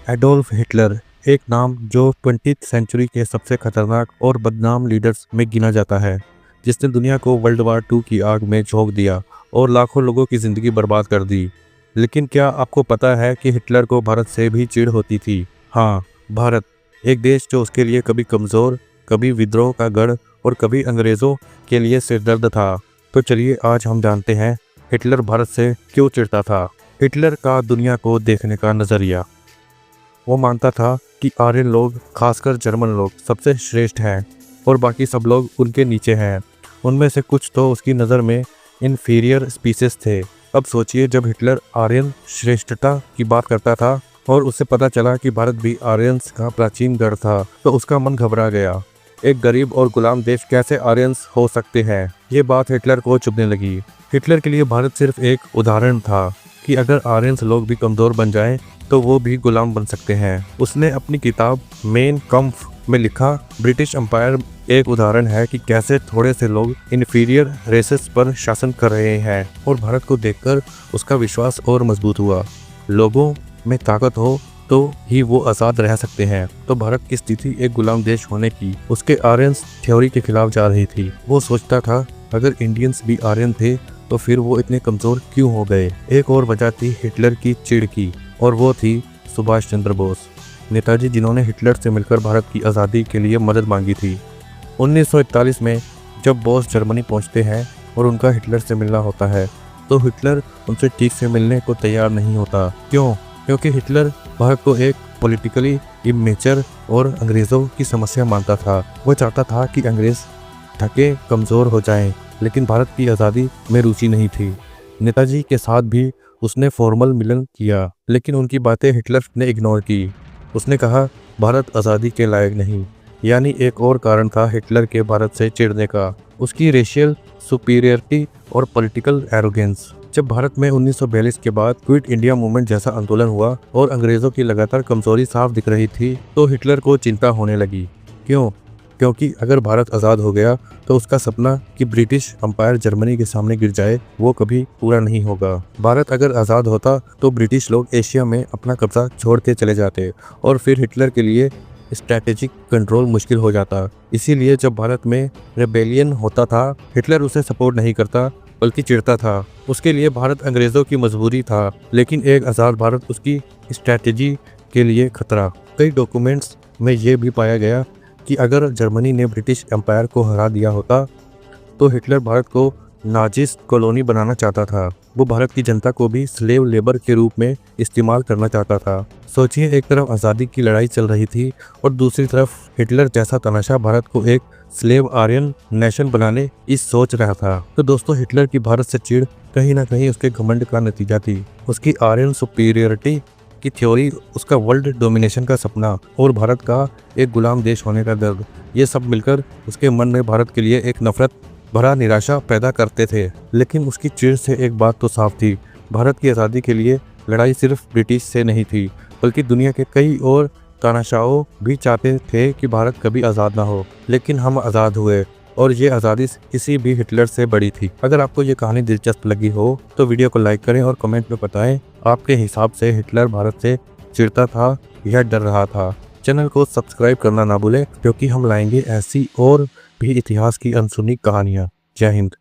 Adolf Hitler, एक नाम जो 20th सेंचुरी के सबसे खतरनाक और बदनाम लीडर्स में गिना जाता है, जिसने दुनिया को वर्ल्ड वार 2 की आग में झोंक दिया और लाखों लोगों की ज़िंदगी बर्बाद कर दी। लेकिन क्या आपको पता है कि हिटलर को भारत से भी चिढ़ होती थी? हाँ, भारत, एक देश जो उसके लिए कभी कमज़ोर, कभी विद्रोह का गढ़ और कभी अंग्रेज़ों के लिए सिरदर्द था। तो चलिए आज हम जानते हैं हिटलर भारत से क्यों चिढ़ता था। हिटलर का दुनिया को देखने का नज़रिया। वो मानता था कि आर्यन लोग, खासकर जर्मन लोग, सबसे श्रेष्ठ हैं और बाकी सब लोग उनके नीचे हैं। उनमें से कुछ तो उसकी नज़र में इन्फीरियर स्पीसीज थे। अब सोचिए, जब हिटलर आर्यन श्रेष्ठता की बात करता था और उसे पता चला कि भारत भी आर्यंस का प्राचीन गढ़ था, तो उसका मन घबरा गया। एक गरीब और गुलाम देश कैसे आर्यंस हो सकते हैं? ये बात हिटलर को चुभने लगी। हिटलर के लिए भारत सिर्फ एक उदाहरण था कि अगर आर्यंस लोग भी कमज़ोर बन जाएं तो वो भी गुलाम बन सकते हैं। उसने अपनी किताब मेन कम्फ में लिखा, ब्रिटिश एम्पायर एक उदाहरण है कि कैसे थोड़े से लोग इन्फीरियर रेसेस पर शासन कर रहे हैं। और भारत को देखकर उसका विश्वास और मजबूत हुआ। लोगों में ताकत हो तो ही वो आज़ाद रह सकते हैं। तो भारत की स्थिति एक गुलाम देश होने की उसके आर्यंस थ्योरी के खिलाफ जा रही थी। वो सोचता था, अगर इंडियंस भी आर्यन थे तो फिर वो इतने कमज़ोर क्यों हो गए? एक और वजह थी हिटलर की चिढ़ की, और वो थी सुभाष चंद्र बोस, नेताजी, जिन्होंने हिटलर से मिलकर भारत की आज़ादी के लिए मदद मांगी थी। 1941 में जब बोस जर्मनी पहुंचते हैं और उनका हिटलर से मिलना होता है, तो हिटलर उनसे ठीक से मिलने को तैयार नहीं होता। क्यों? क्योंकि हिटलर भारत को एक पॉलिटिकली इमेच्योर और अंग्रेज़ों की समस्या मानता था। वो चाहता था कि अंग्रेज़ थके, कमज़ोर हो जाएं, लेकिन भारत की आज़ादी में रुचि नहीं थी। नेताजी के साथ भी उसने फॉर्मल मिलन किया, लेकिन उनकी बातें हिटलर ने इग्नोर की। उसने कहा, भारत आज़ादी के लायक नहीं। यानी एक और कारण था हिटलर के भारत से चिढ़ने का, उसकी रेशियल सुपीरियरिटी और पॉलिटिकल एरोगेंस। जब भारत में 1942 के बाद क्विट इंडिया मूवमेंट जैसा आंदोलन हुआ और अंग्रेज़ों की लगातार कमज़ोरी साफ दिख रही थी, तो हिटलर को चिंता होने लगी। क्यों? क्योंकि अगर भारत आज़ाद हो गया तो उसका सपना कि ब्रिटिश एम्पायर जर्मनी के सामने गिर जाए, वो कभी पूरा नहीं होगा। भारत अगर आज़ाद होता तो ब्रिटिश लोग एशिया में अपना कब्जा छोड़ के चले जाते और फिर हिटलर के लिए स्ट्रैटेजिक कंट्रोल मुश्किल हो जाता। इसीलिए जब भारत में रेबेलियन होता था, हिटलर उसे सपोर्ट नहीं करता बल्कि चिढ़ता था। उसके लिए भारत अंग्रेज़ों की मजबूरी था, लेकिन एक आज़ाद भारत उसकी स्ट्रैटेजी के लिए खतरा। कई डॉक्यूमेंट्स में ये भी पाया गया कि अगर जर्मनी ने ब्रिटिश एम्पायर को हरा दिया होता तो हिटलर भारत को नाजिस्ट कॉलोनी बनाना चाहता था। वो भारत की जनता को भी स्लेव लेबर के रूप में इस्तेमाल करना चाहता था। सोचिए, एक तरफ आज़ादी की लड़ाई चल रही थी और दूसरी तरफ हिटलर जैसा तमाशा भारत को एक स्लेव आर्यन नेशन बनाने की सोच रहा था। तो दोस्तों, हिटलर की भारत से चिढ़ कहीं ना कहीं उसके घमंड का नतीजा थी। उसकी आर्यन सुपीरियरिटी की थ्योरी, उसका वर्ल्ड डोमिनेशन का सपना और भारत का एक गुलाम देश होने का दर्द, ये सब मिलकर उसके मन में भारत के लिए एक नफरत भरा निराशा पैदा करते थे। लेकिन उसकी चिढ़ से एक बात तो साफ थी, भारत की आज़ादी के लिए लड़ाई सिर्फ ब्रिटिश से नहीं थी, बल्कि दुनिया के कई और तानाशाहों भी चाहते थे कि भारत कभी आज़ाद ना हो। लेकिन हम आज़ाद हुए और ये आज़ादी किसी भी हिटलर से बड़ी थी। अगर आपको ये कहानी दिलचस्प लगी हो तो वीडियो को लाइक करें और कमेंट में बताएं, आपके हिसाब से हिटलर भारत से चिढ़ता था या डर रहा था। चैनल को सब्सक्राइब करना ना भूलें, क्योंकि हम लाएंगे ऐसी और भी इतिहास की अनसुनी कहानियाँ। जय हिंद।